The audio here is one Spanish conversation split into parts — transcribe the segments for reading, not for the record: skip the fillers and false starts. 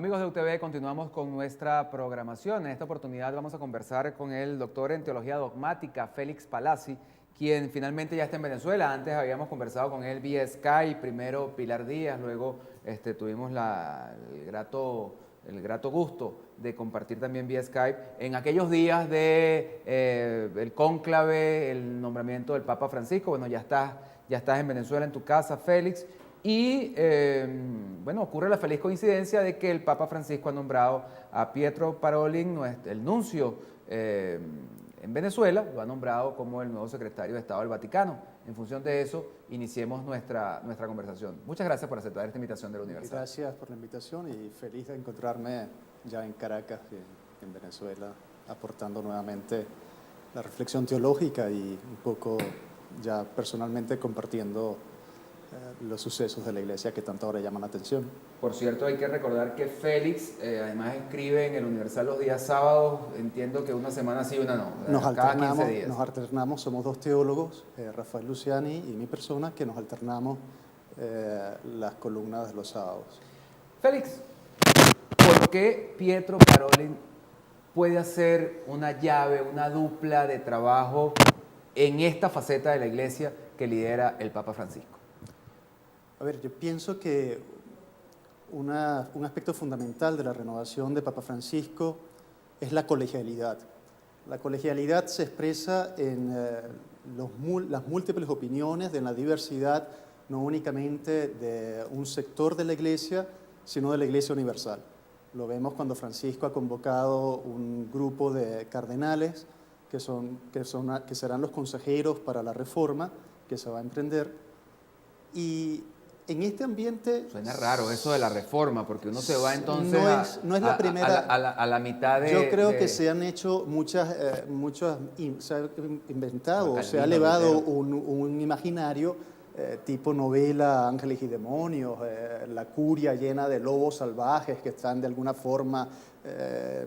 Amigos de UTV, continuamos con nuestra programación. En esta oportunidad vamos a conversar con el doctor en Teología Dogmática, Félix Palazzi, quien finalmente ya está en Venezuela. Antes habíamos conversado con él vía Skype, primero Pilar Díaz, luego tuvimos el grato gusto de compartir también vía Skype en aquellos días de el cónclave, el nombramiento del Papa Francisco. Bueno, ya estás en Venezuela, en tu casa, Félix. Y bueno, ocurre la feliz coincidencia de que el Papa Francisco ha nombrado a Pietro Parolin, el nuncio en Venezuela, lo ha nombrado como el nuevo secretario de Estado del Vaticano. En función de eso, iniciemos nuestra conversación. Muchas gracias por aceptar esta invitación de la Universal. Gracias por la invitación y feliz de encontrarme ya en Caracas, en Venezuela, aportando nuevamente la reflexión teológica y un poco ya personalmente compartiendo los sucesos de la Iglesia que tanto ahora llaman la atención. Por cierto, hay que recordar que Félix además escribe en el Universal los días sábados, entiendo que una semana sí, una no, cada 15 días. Nos alternamos, somos dos teólogos, Rafael Luciani y mi persona, que nos alternamos las columnas de los sábados. Félix, ¿por qué Pietro Parolin puede hacer una llave, una dupla de trabajo en esta faceta de la Iglesia que lidera el Papa Francisco? A ver, yo pienso que un aspecto fundamental de la renovación de Papa Francisco es la colegialidad. La colegialidad se expresa en las múltiples opiniones, de la diversidad, no únicamente de un sector de la Iglesia, sino de la Iglesia universal. Lo vemos cuando Francisco ha convocado un grupo de cardenales que serán los consejeros para la reforma que se va a emprender. Y en este ambiente... Suena raro eso de la reforma, porque uno se va entonces no es la primera, a la mitad de... Yo creo que se han hecho se ha inventado, se ha elevado un imaginario tipo novela Ángeles y Demonios, la curia llena de lobos salvajes que están de alguna forma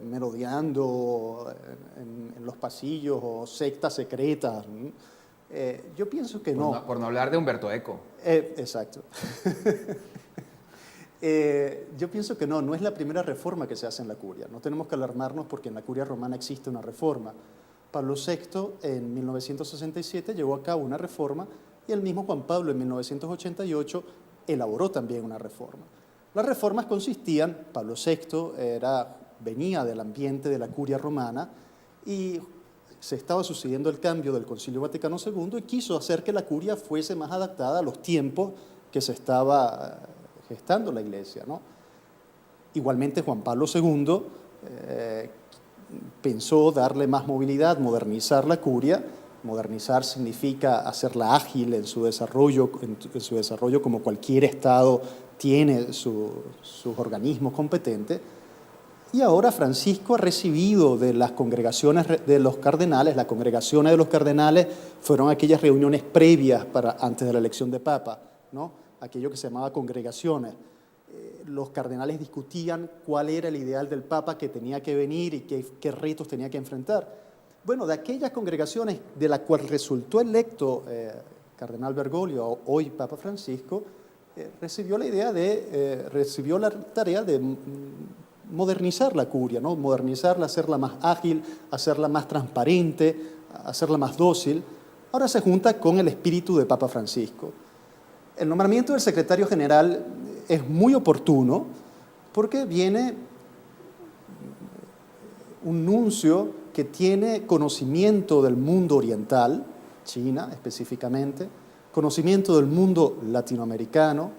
merodeando en los pasillos, o sectas secretas. Yo pienso que no. Por no hablar de Humberto Eco. Exacto. Yo pienso que no es la primera reforma que se hace en la curia. No tenemos que alarmarnos porque en la curia romana existe una reforma. Pablo VI en 1967 llevó a cabo una reforma y el mismo Juan Pablo en 1988 elaboró también una reforma. Las reformas consistían, Pablo VI venía del ambiente de la curia romana y se estaba sucediendo el cambio del Concilio Vaticano II y quiso hacer que la curia fuese más adaptada a los tiempos que se estaba gestando la Iglesia, ¿no? Igualmente Juan Pablo II pensó darle más movilidad, modernizar la curia. Modernizar significa hacerla ágil en su desarrollo como cualquier Estado tiene sus organismos competentes. Y ahora Francisco ha recibido de las congregaciones de los cardenales, las congregaciones de los cardenales fueron aquellas reuniones previas antes de la elección de Papa, ¿no? Aquello que se llamaba congregaciones. Los cardenales discutían cuál era el ideal del Papa que tenía que venir y qué retos tenía que enfrentar. Bueno, de aquellas congregaciones de la cual resultó electo Cardenal Bergoglio, hoy Papa Francisco, recibió la tarea de modernizar la curia, ¿no? Modernizarla, hacerla más ágil, hacerla más transparente, hacerla más dócil. Ahora se junta con el espíritu de Papa Francisco. El nombramiento del secretario general es muy oportuno porque viene un nuncio que tiene conocimiento del mundo oriental, China específicamente, conocimiento del mundo latinoamericano,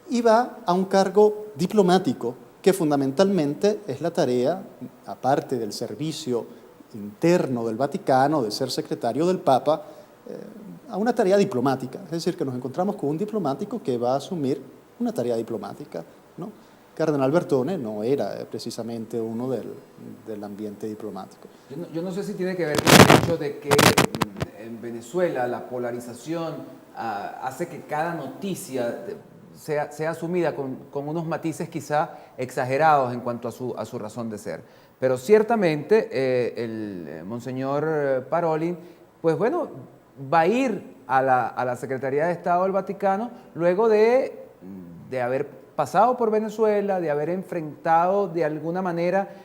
y va a un cargo diplomático que fundamentalmente es la tarea, aparte del servicio interno del Vaticano, de ser secretario del Papa, a una tarea diplomática. Es decir, que nos encontramos con un diplomático que va a asumir una tarea diplomática, ¿no? Cardenal Bertone no era precisamente uno del ambiente diplomático. Yo no sé si tiene que ver con el hecho de que en Venezuela la polarización hace que cada noticia sea asumida con unos matices quizá exagerados en cuanto a su razón de ser. Pero ciertamente el Monseñor Parolin, pues bueno, va a ir a la Secretaría de Estado del Vaticano luego de haber pasado por Venezuela, de haber enfrentado de alguna manera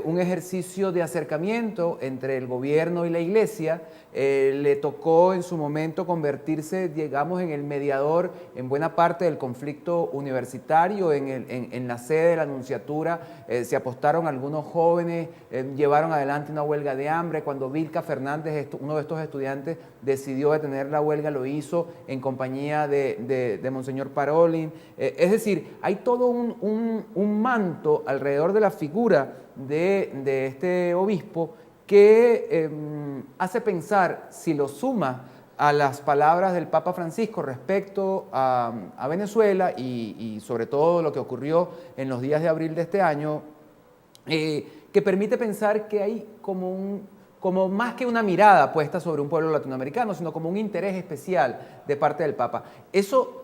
un ejercicio de acercamiento entre el gobierno y la iglesia. Le tocó en su momento convertirse, digamos, en el mediador en buena parte del conflicto universitario, en la sede de la nunciatura. Se apostaron algunos jóvenes, llevaron adelante una huelga de hambre. Cuando Vilca Fernández, uno de estos estudiantes, decidió detener la huelga, lo hizo en compañía de Monseñor Parolin. Es decir, hay todo un manto alrededor de la figura de este obispo que hace pensar, si lo suma a las palabras del Papa Francisco respecto a Venezuela y sobre todo lo que ocurrió en los días de abril de este año, que permite pensar que hay como más que una mirada puesta sobre un pueblo latinoamericano, sino como un interés especial de parte del Papa. ¿Eso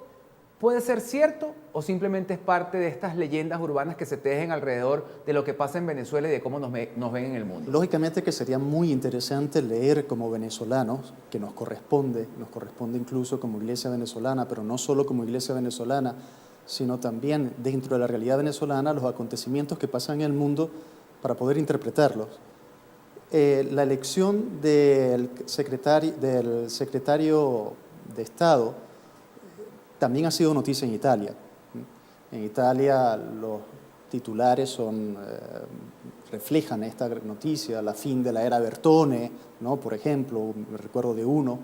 puede ser cierto o simplemente es parte de estas leyendas urbanas que se tejen alrededor de lo que pasa en Venezuela y de cómo nos ven en el mundo? Lógicamente que sería muy interesante leer como venezolanos, que nos corresponde incluso como iglesia venezolana, pero no solo como iglesia venezolana, sino también dentro de la realidad venezolana, los acontecimientos que pasan en el mundo para poder interpretarlos. La elección del secretario de Estado también ha sido noticia en Italia. En Italia los titulares reflejan esta noticia, la fin de la era Bertone, ¿no? Por ejemplo, me recuerdo de uno,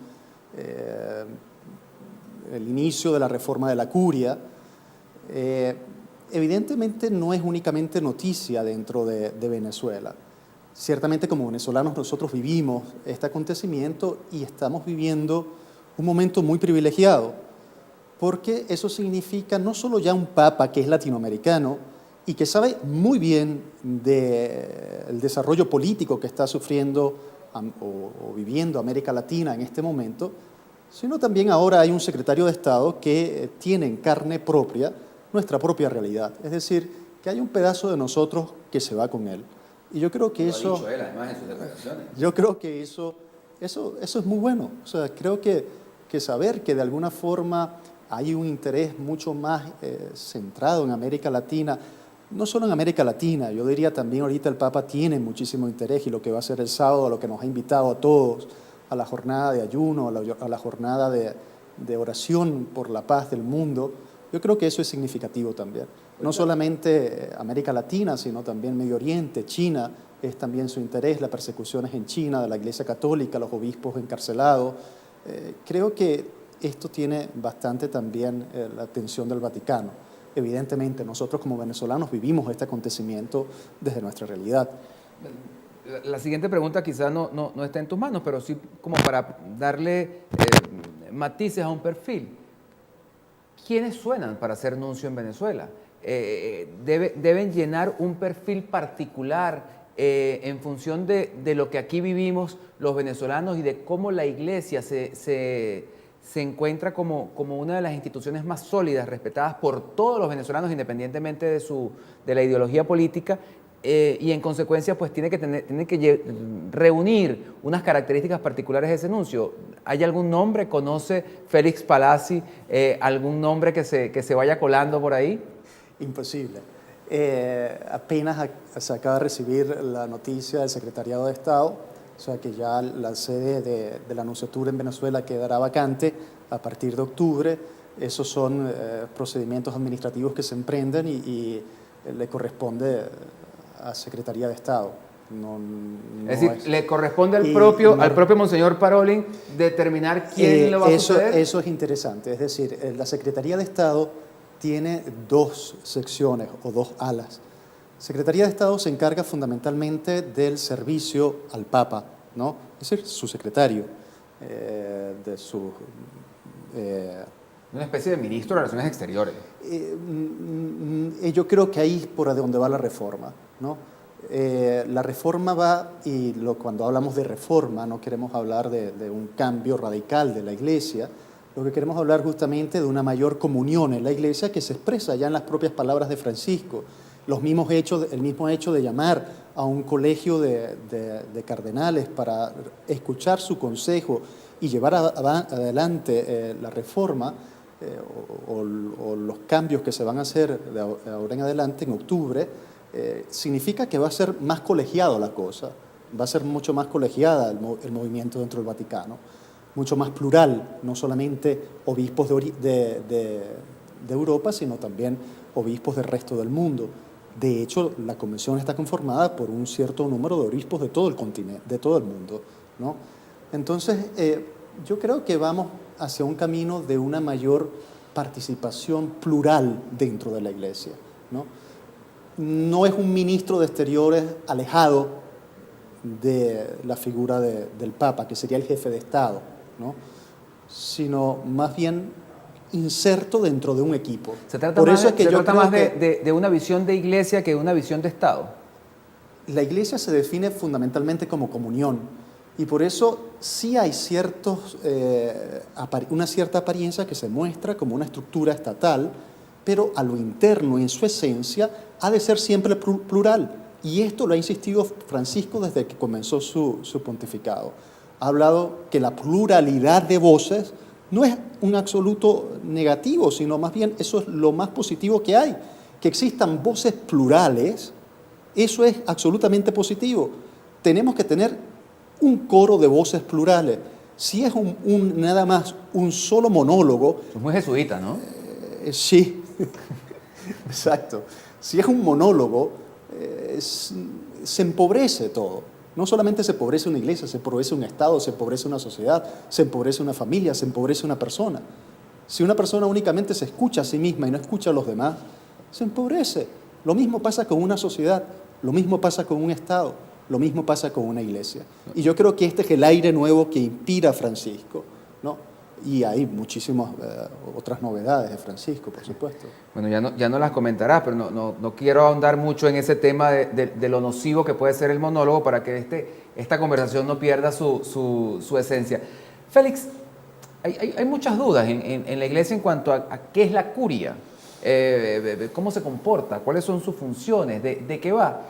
el inicio de la reforma de la curia. Evidentemente no es únicamente noticia dentro de Venezuela. Ciertamente como venezolanos nosotros vivimos este acontecimiento y estamos viviendo un momento muy privilegiado, porque eso significa no solo ya un papa que es latinoamericano y que sabe muy bien del desarrollo político que está sufriendo o viviendo América Latina en este momento, sino también ahora hay un secretario de Estado que tiene en carne propia nuestra propia realidad. Es decir, que hay un pedazo de nosotros que se va con él. Y yo creo que eso... Lo ha dicho él, además, en sus declaraciones. Yo creo que eso es muy bueno. O sea, creo que saber que de alguna forma hay un interés mucho más centrado en América Latina, no solo en América Latina, yo diría también ahorita el Papa tiene muchísimo interés y lo que va a hacer el sábado, a lo que nos ha invitado a todos, a la jornada de ayuno, a la jornada de oración por la paz del mundo, yo creo que eso es significativo también. No solamente América Latina, sino también Medio Oriente, China, es también su interés, las persecuciones en China de la Iglesia Católica, los obispos encarcelados. Creo que esto tiene bastante también la atención del Vaticano. Evidentemente, nosotros como venezolanos vivimos este acontecimiento desde nuestra realidad. La siguiente pregunta quizás no está en tus manos, pero sí como para darle matices a un perfil. ¿Quiénes suenan para ser nuncio en Venezuela? ¿Deben llenar un perfil particular en función de lo que aquí vivimos los venezolanos y de cómo la iglesia se encuentra como una de las instituciones más sólidas, respetadas por todos los venezolanos, independientemente de la ideología política, y en consecuencia pues tiene que reunir unas características particulares de ese nuncio? ¿Hay algún nombre? ¿Conoce Félix Palazzi algún nombre que se vaya colando por ahí? Imposible. Apenas se acaba de recibir la noticia del Secretariado de Estado, o sea que ya la sede de la nunciatura en Venezuela quedará vacante a partir de octubre. Esos son procedimientos administrativos que se emprenden y le corresponde a Secretaría de Estado. Es decir, le corresponde al propio Monseñor Parolin determinar quién lo va a suceder. Eso es interesante. Es decir, la Secretaría de Estado tiene dos secciones o dos alas. Secretaría de Estado se encarga fundamentalmente del servicio al Papa, ¿no? Es decir, su secretario, una especie de ministro de Relaciones Exteriores. Yo creo que ahí es por donde va la reforma, ¿no? La reforma va, y cuando hablamos de reforma no queremos hablar de un cambio radical de la Iglesia, lo que queremos hablar justamente de una mayor comunión en la Iglesia que se expresa ya en las propias palabras de Francisco. El mismo hecho de llamar a un colegio de cardenales para escuchar su consejo y llevar adelante la reforma, o los cambios que se van a hacer de ahora en adelante, en octubre, significa que va a ser más colegiado la cosa, va a ser mucho más colegiada el movimiento dentro del Vaticano, mucho más plural, no solamente obispos de Europa, sino también obispos del resto del mundo. De hecho, la convención está conformada por un cierto número de obispos de todo el continente, de todo el mundo, ¿no? Entonces, yo creo que vamos hacia un camino de una mayor participación plural dentro de la Iglesia, ¿no? No es un ministro de Exteriores alejado de la figura del Papa, que sería el jefe de Estado, ¿no? Sino más bien inserto dentro de un equipo. Se trata más de una visión de iglesia que de una visión de Estado. La iglesia se define fundamentalmente como comunión y por eso sí hay una cierta apariencia que se muestra como una estructura estatal, pero a lo interno, en su esencia, ha de ser siempre plural. Y esto lo ha insistido Francisco desde que comenzó su pontificado. Ha hablado que la pluralidad de voces no es un absoluto negativo, sino más bien eso es lo más positivo que hay. Que existan voces plurales, eso es absolutamente positivo. Tenemos que tener un coro de voces plurales. Si es nada más un solo monólogo... Es muy jesuita, ¿no? Sí, exacto. Si es un monólogo, se empobrece todo. No solamente se empobrece una iglesia, se empobrece un Estado, se empobrece una sociedad, se empobrece una familia, se empobrece una persona. Si una persona únicamente se escucha a sí misma y no escucha a los demás, se empobrece. Lo mismo pasa con una sociedad, lo mismo pasa con un Estado, lo mismo pasa con una iglesia. Y yo creo que este es el aire nuevo que inspira a Francisco, ¿no? Y hay muchísimas otras novedades de Francisco, por supuesto. Bueno, ya no las comentarás, pero no quiero ahondar mucho en ese tema de lo nocivo que puede ser el monólogo para que esta conversación no pierda su esencia. Félix, hay muchas dudas en la iglesia en cuanto a qué es la curia, cómo se comporta, cuáles son sus funciones, de qué va.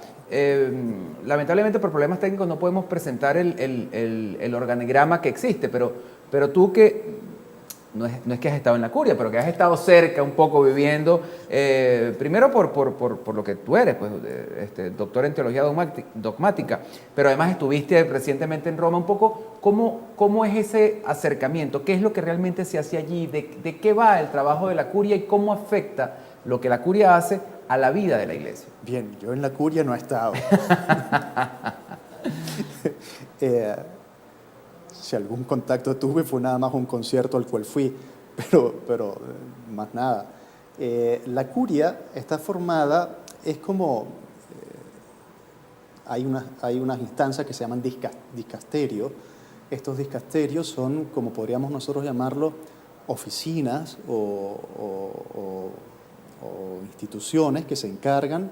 Lamentablemente por problemas técnicos no podemos presentar el organigrama que existe, pero tú que no es que has estado en la curia, pero que has estado cerca un poco viviendo, primero por lo que tú eres, pues, doctor en teología dogmática, pero además estuviste recientemente en Roma, un poco, ¿cómo es ese acercamiento? ¿Qué es lo que realmente se hace allí? ¿De qué va el trabajo de la curia y cómo afecta lo que la curia hace a la vida de la iglesia? Bien, yo en la curia no he estado. Si algún contacto tuve fue nada más un concierto al cual fui, pero más nada. La curia está formada, es como, hay unas instancias que se llaman dicasterios. Estos dicasterios son, como podríamos nosotros llamarlo, oficinas o instituciones que se encargan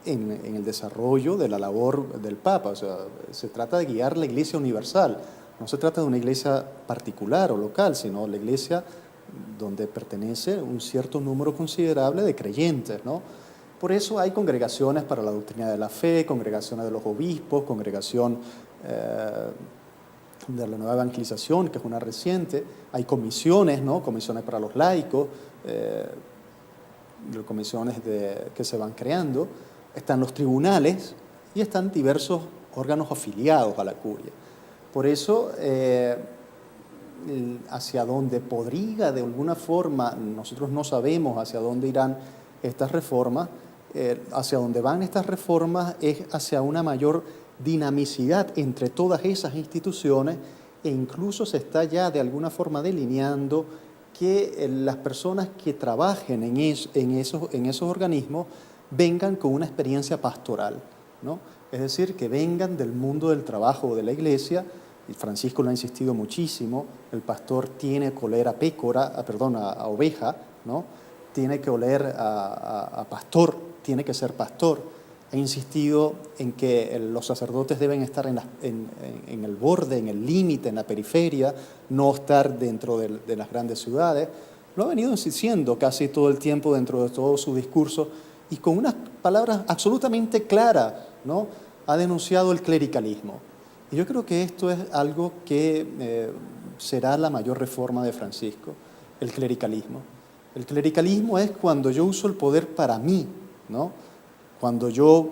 en el desarrollo de la labor del Papa. O sea, se trata de guiar la Iglesia universal. No se trata de una iglesia particular o local, sino la iglesia donde pertenece un cierto número considerable de creyentes, ¿no? Por eso hay congregaciones para la doctrina de la fe, congregaciones de los obispos, congregación de la nueva evangelización, que es una reciente. Hay comisiones, ¿no? Comisiones para los laicos, comisiones que se van creando. Están los tribunales y están diversos órganos afiliados a la curia. Por eso, hacia dónde podría, de alguna forma, nosotros no sabemos hacia dónde irán estas reformas, hacia dónde van estas reformas es hacia una mayor dinamicidad entre todas esas instituciones e incluso se está ya de alguna forma delineando que las personas que trabajen en esos organismos vengan con una experiencia pastoral, ¿no? Es decir, que vengan del mundo del trabajo de la iglesia. Y Francisco lo ha insistido muchísimo, el pastor tiene que oler a oveja, ¿no? Tiene que oler a pastor, tiene que ser pastor. Ha insistido en que los sacerdotes deben estar en el borde, en el límite, en la periferia, no estar dentro de las grandes ciudades. Lo ha venido insistiendo casi todo el tiempo dentro de todo su discurso y con unas palabras absolutamente claras, ¿no? Ha denunciado el clericalismo. Y yo creo que esto es algo que será la mayor reforma de Francisco, el clericalismo. El clericalismo es cuando yo uso el poder para mí, ¿no? Cuando yo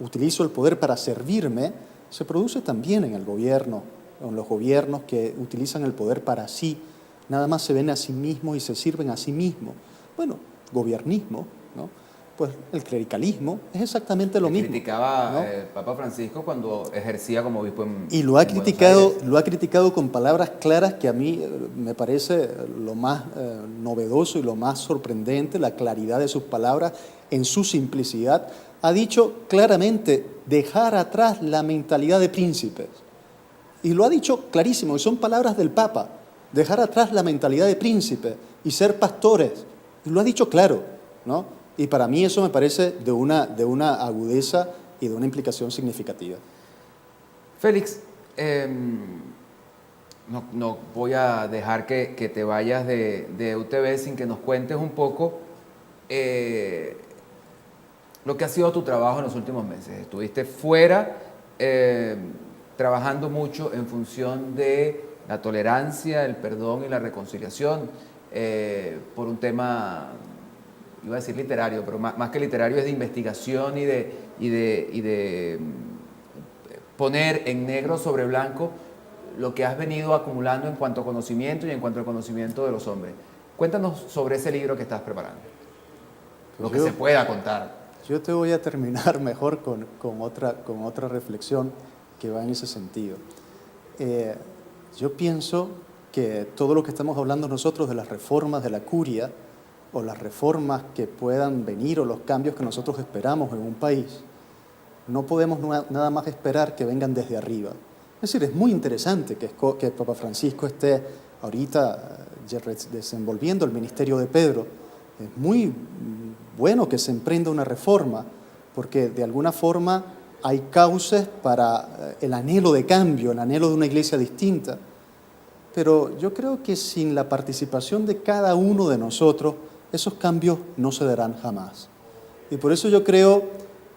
utilizo el poder para servirme, se produce también en el gobierno, en los gobiernos que utilizan el poder para sí, nada más se ven a sí mismos y se sirven a sí mismos. Bueno, gobiernismo, ¿no? Pues el clericalismo es exactamente lo mismo. Criticaba ¿no? el Papa Francisco cuando ejercía como obispo en Y lo ha en Buenos criticado, Aires. lo ha criticado con palabras claras que a mí me parece lo más novedoso y lo más sorprendente, la claridad de sus palabras en su simplicidad. Ha dicho claramente dejar atrás la mentalidad de príncipes. Y lo ha dicho clarísimo, y son palabras del Papa, dejar atrás la mentalidad de príncipes y ser pastores. Y lo ha dicho claro, ¿no? Y para mí eso me parece de una agudeza y de una implicación significativa. Félix, no voy a dejar que te vayas de UTV sin que nos cuentes un poco lo que ha sido tu trabajo en los últimos meses. Estuviste fuera trabajando mucho en función de la tolerancia, el perdón y la reconciliación por un tema, iba a decir literario, pero más que literario es de investigación y de poner en negro sobre blanco lo que has venido acumulando en cuanto a conocimiento y en cuanto al conocimiento de los hombres. Cuéntanos sobre ese libro que estás preparando, lo que se pueda contar. Yo te voy a terminar mejor con otra reflexión que va en ese sentido. Yo pienso que todo lo que estamos hablando nosotros de las reformas de la curia o las reformas que puedan venir o los cambios que nosotros esperamos en un país, no podemos nada más esperar que vengan desde arriba. Es decir, es muy interesante que Papa Francisco esté ahorita desenvolviendo el ministerio de Pedro. Es muy bueno que se emprenda una reforma, porque de alguna forma hay cauces para el anhelo de cambio, el anhelo de una iglesia distinta. Pero yo creo que sin la participación de cada uno de nosotros, esos cambios no se darán jamás. Y por eso yo creo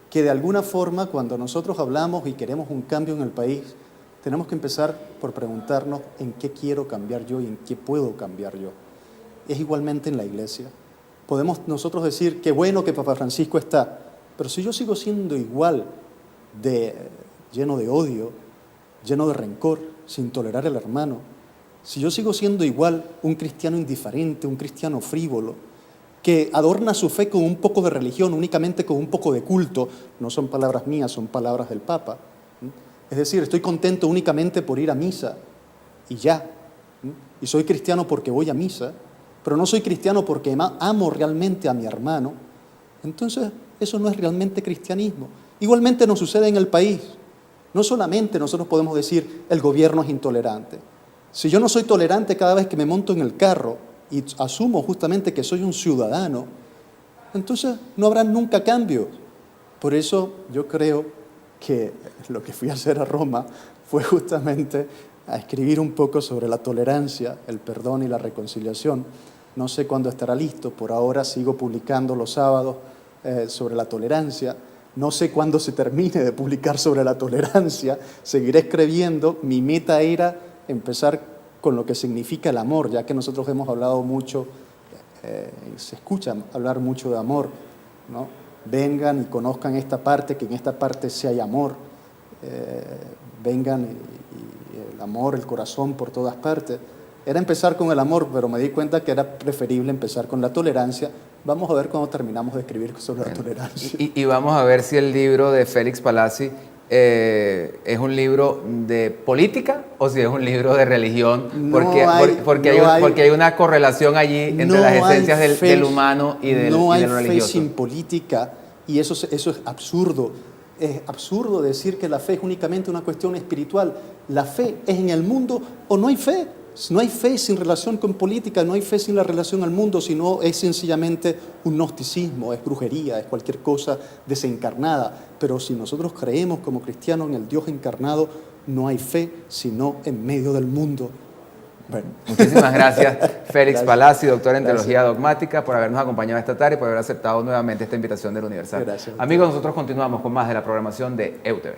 que de alguna forma, cuando nosotros hablamos y queremos un cambio en el país, tenemos que empezar por preguntarnos en qué quiero cambiar yo y en qué puedo cambiar yo. Es igualmente en la iglesia. Podemos nosotros decir qué bueno que Papa Francisco está, pero si yo sigo siendo igual lleno de odio, lleno de rencor, sin tolerar al hermano, si yo sigo siendo igual un cristiano indiferente, un cristiano frívolo, que adorna su fe con un poco de religión, únicamente con un poco de culto, no son palabras mías, son palabras del Papa. Es decir, estoy contento únicamente por ir a misa y ya. Y soy cristiano porque voy a misa, pero no soy cristiano porque amo realmente a mi hermano. Entonces, eso no es realmente cristianismo. Igualmente nos sucede en el país. No solamente nosotros podemos decir el gobierno es intolerante. Si yo no soy tolerante cada vez que me monto en el carro y asumo justamente que soy un ciudadano, entonces no habrá nunca cambios. Por eso yo creo que lo que fui a hacer a Roma fue justamente a escribir un poco sobre la tolerancia, el perdón y la reconciliación. No sé cuándo estará listo, por ahora sigo publicando los sábados sobre la tolerancia. No sé cuándo se termine de publicar sobre la tolerancia, seguiré escribiendo. Mi meta era empezar con lo que significa el amor, ya que nosotros hemos hablado mucho, se escucha hablar mucho de amor, ¿no? Vengan y conozcan esta parte, que en esta parte sí hay amor. Vengan y el amor, el corazón por todas partes. Era empezar con el amor, pero me di cuenta que era preferible empezar con la tolerancia. Vamos a ver cuando terminamos de escribir sobre la tolerancia. Y vamos a ver si el libro de Félix Palazzi es un libro de política o si es un libro de religión, porque hay una correlación allí entre las esencias del humano y del religioso. No hay fe sin política, y eso es absurdo. Es absurdo decir que la fe es únicamente una cuestión espiritual. La fe es en el mundo o no hay fe. No hay fe sin relación con política, no hay fe sin la relación al mundo, sino es sencillamente un gnosticismo, es brujería, es cualquier cosa desencarnada. Pero si nosotros creemos como cristianos en el Dios encarnado, no hay fe sino en medio del mundo. Bueno. Muchísimas gracias, Félix Palazzi, doctor en Teología Dogmática, por habernos acompañado esta tarde y por haber aceptado nuevamente esta invitación del Universal. Gracias. Amigos, nosotros continuamos con más de la programación de EUTV.